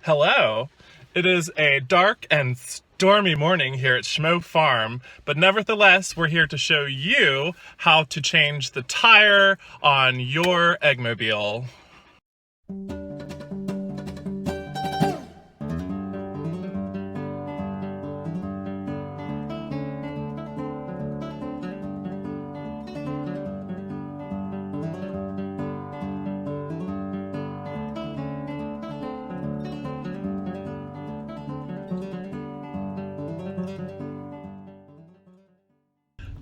Hello. It is a dark and stormy morning here at Schmoe Farm, but nevertheless, we're here to show you how to change the tire on your eggmobile.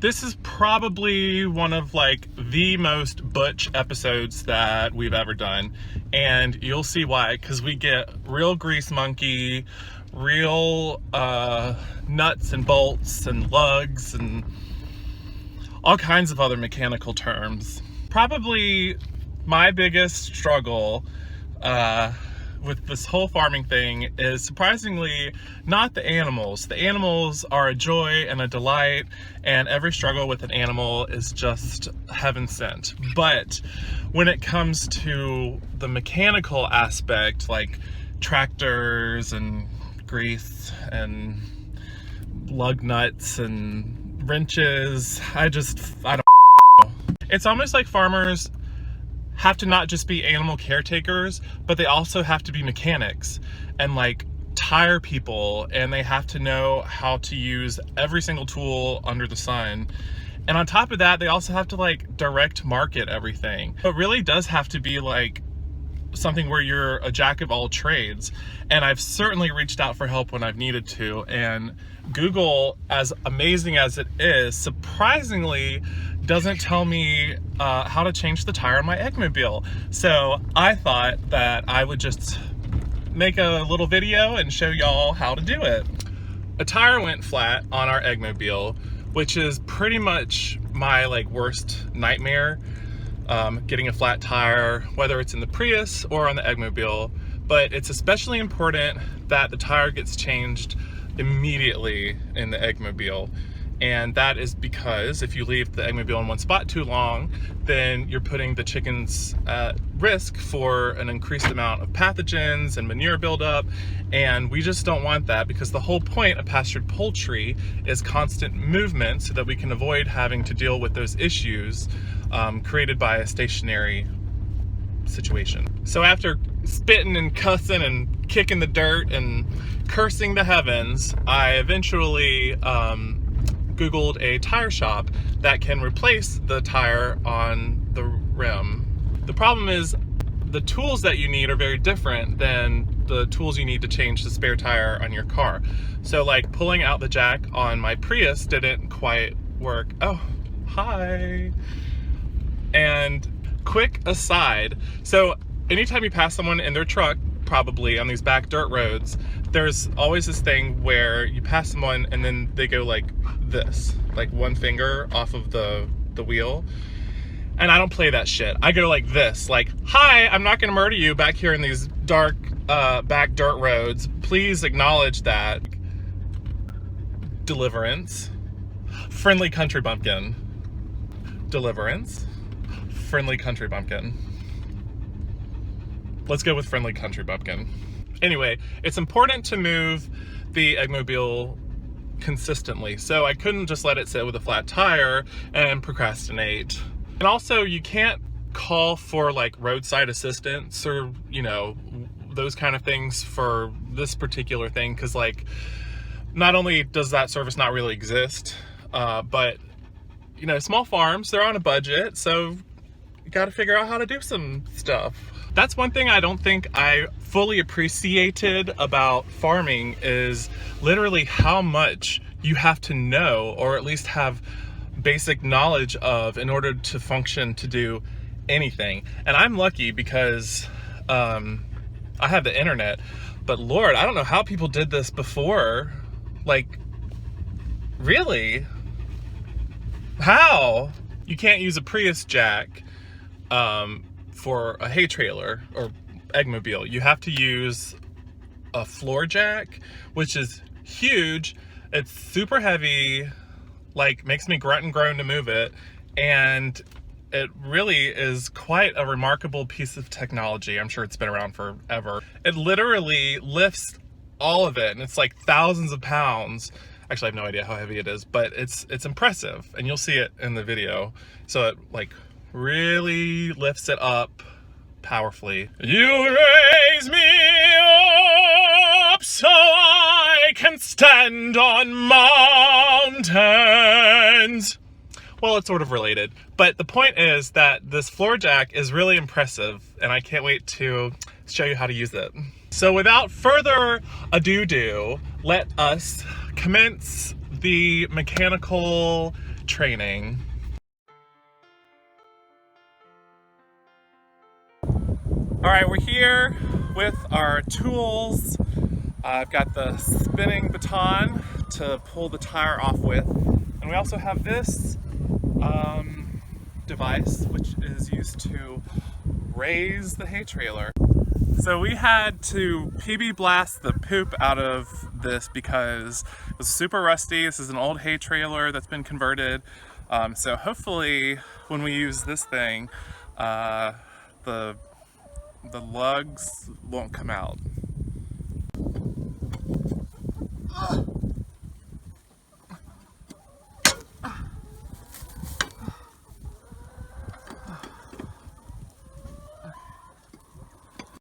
This is probably one of the most butch episodes that we've ever done, and you'll see why, because we get real grease monkey, real nuts and bolts and lugs and all kinds of other mechanical terms. Probably my biggest struggle with this whole farming thing is surprisingly not the animals. The animals are a joy and a delight, and every struggle with an animal is just heaven sent. But when it comes to the mechanical aspect, like tractors and grease and lug nuts and wrenches, I don't know. It's almost like farmers have to not just be animal caretakers, but they also have to be mechanics and tire people, and they have to know how to use every single tool under the sun. And on top of that, they also have to direct market everything. It really does have to be something where you're a jack of all trades. And I've certainly reached out for help when I've needed to, and Google, as amazing as it is, surprisingly doesn't tell me how to change the tire on my eggmobile. So I thought that I would just make a little video and show y'all how to do it. A tire went flat on our eggmobile, which is pretty much my worst nightmare, getting a flat tire, whether it's in the Prius or on the eggmobile. But it's especially important that the tire gets changed immediately in the eggmobile. And that is because if you leave the eggmobile in one spot too long, then you're putting the chickens at risk for an increased amount of pathogens and manure buildup. And we just don't want that, because the whole point of pastured poultry is constant movement so that we can avoid having to deal with those issues created by a stationary situation. So after spitting and cussing and kicking the dirt and cursing the heavens, I eventually Googled a tire shop that can replace the tire on the rim. The problem is the tools that you need are very different than the tools you need to change the spare tire on your car. So pulling out the jack on my Prius didn't quite work. Oh, hi. And quick aside, so anytime you pass someone in their truck, probably on these back dirt roads, there's always this thing where you pass someone and then they go this, one finger off of the wheel. And I don't play that shit. I go this, hi, I'm not gonna murder you back here in these dark back dirt roads. Please acknowledge that. Deliverance. Friendly country bumpkin. Deliverance. Friendly country bumpkin. Let's go with friendly country bumpkin. Anyway, it's important to move the eggmobile consistently, so I couldn't just let it sit with a flat tire and procrastinate. And also, you can't call for roadside assistance or those kind of things for this particular thing, because not only does that service not really exist, but small farms, they're on a budget, so you got to figure out how to do some stuff. That's one thing I don't think I fully appreciated about farming, is literally how much you have to know, or at least have basic knowledge of, in order to function, to do anything. And I'm lucky because I have the internet, but Lord, I don't know how people did this before. Really? How? You can't use a Prius jack for a hay trailer or eggmobile. You have to use a floor jack, which is huge. It's super heavy, makes me grunt and groan to move it, and it really is quite a remarkable piece of technology. I'm sure it's been around forever. It literally lifts all of it, and it's like thousands of pounds. Actually, I have no idea how heavy it is, but it's impressive, and you'll see it in the video. So it like really lifts it up powerfully. You raise me up so I can stand on mountains. Well, it's sort of related, but the point is that this floor jack is really impressive, and I can't wait to show you how to use it. So without further ado, let us commence the mechanical training. All right, we're here with our tools. I've got the spinning baton to pull the tire off with, and we also have this device, which is used to raise the hay trailer. So we had to PB blast the poop out of this because it was super rusty. This is an old hay trailer that's been converted. So hopefully when we use this thing, the lugs won't come out.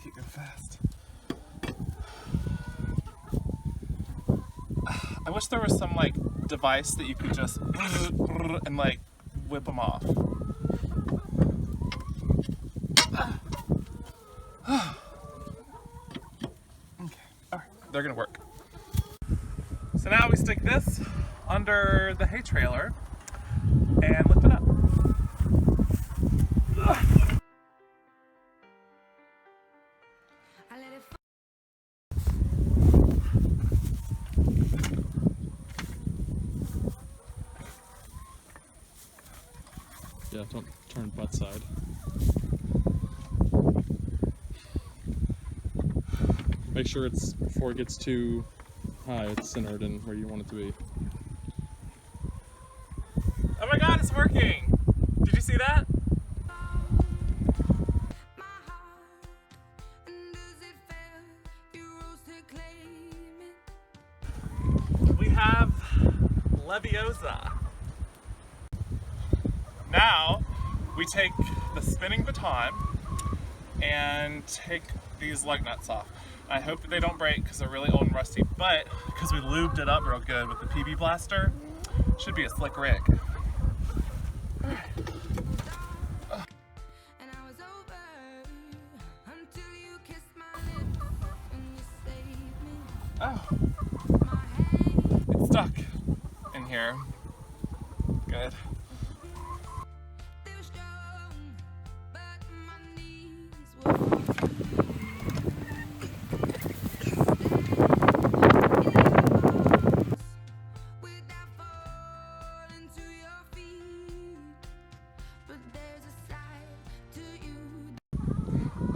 Keep it fast. I wish there was some like device that you could just and like whip them off. Okay, all right, they're gonna work. So now we stick this under the hay trailer and lift it up. Yeah, don't turn butt side. Make sure it's, before it gets too high, it's centered in where you want it to be. Oh my God, it's working! Did you see that? We have Leviosa. Now, we take the spinning baton and take these lug nuts off. I hope that they don't break because they're really old and rusty, but because we lubed it up real good with the PB blaster, should be a slick rig. Oh, it's stuck in here. Good.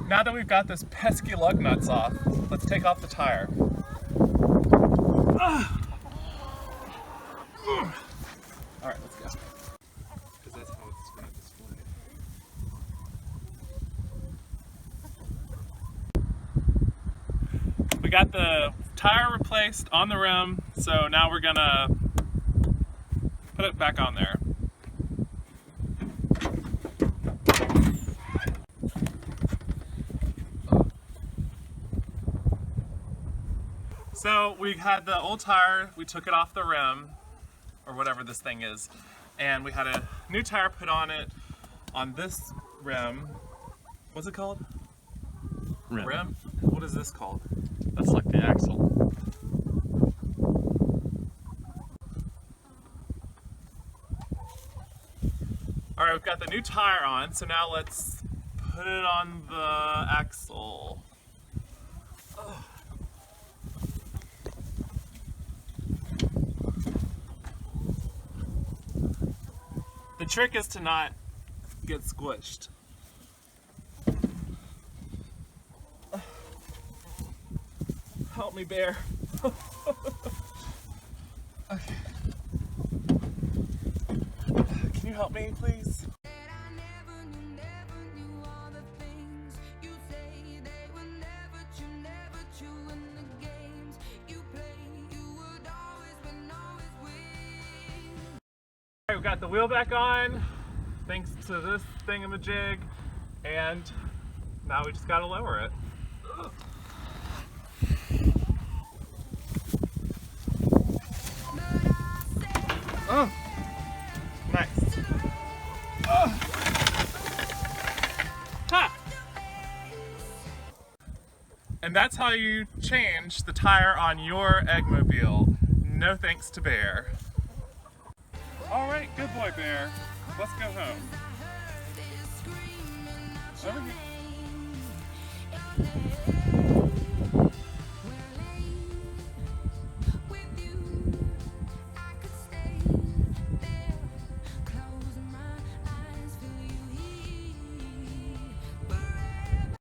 Now that we've got this pesky lug nuts off, let's take off the tire. Alright, let's go. Because that's how it's going to display. We got the tire replaced on the rim, so now we're going to put it back on there. So we had the old tire, we took it off the rim, or whatever this thing is, and we had a new tire put on it on this rim. What's it called? Rim? What is this called? That's like the axle. Alright, we've got the new tire on, so now let's put it on the axle. Ugh. The trick is to not get squished. Help me, bear. Okay. Can you help me, please? got the wheel back on, thanks to this thingamajig, and now we just gotta lower it. Oh, nice. Oh. Ha! And that's how you change the tire on your eggmobile. No thanks to Bear. All right, good boy, Bear. Let's go home. Over here.